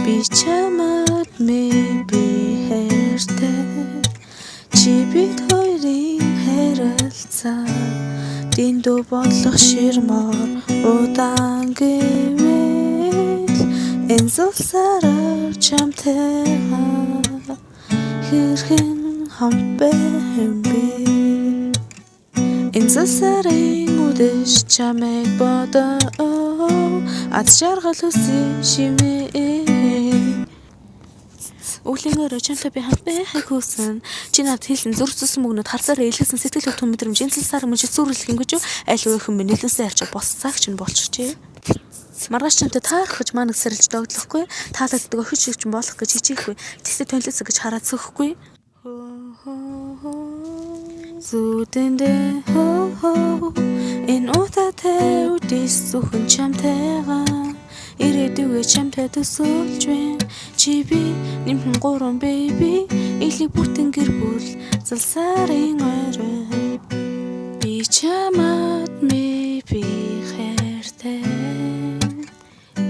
би чамд би хайртай чи бид хоёрын харилцаа дэндүү бодлого ширмор удаан гэвэл энэ зүйлсээр чамтайгаа хэрхэн хамбэм би энэ зүйлсэрийн үдэш чамайг бодоо аз жаргал үсээ шимээ Өглөөнгөөр чамтай би хамт байхыг хүсэн. Чи надад хэлсэн зүрх зүсэн мөгнөд харцаараа илгээсэн сэтгэл хөдлөн мэдрэмж энцэлсаар мөн зүрхлэх ингэж аль өөхөн минь нэлээсээ арч боссааг чинь болчихжээ. Маргааш чамтай таарах гэж манаг сэрэлж догдлохгүй. Таалагддаг охид шиг ч болох гэж хичээхгүй. Тэсээ тонлоосоо гэж хараад сөхөхгүй. Зүдэндээ энэ утатай үдис зөвхөн чамтайгаа ирээдүгээ чамтай төсөөлж байна. Чи би нэмхэн гурван baby илэг бүтэн гэр бүл залсарын орой би чамд би хайртай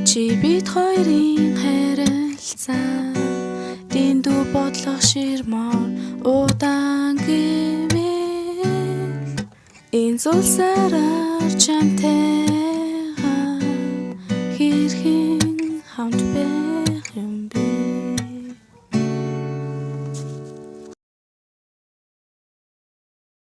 чи бид хоёрын харилцаа дэндүү бодлого ширмор удаан гэвэл энэ зүйлсээр чамтай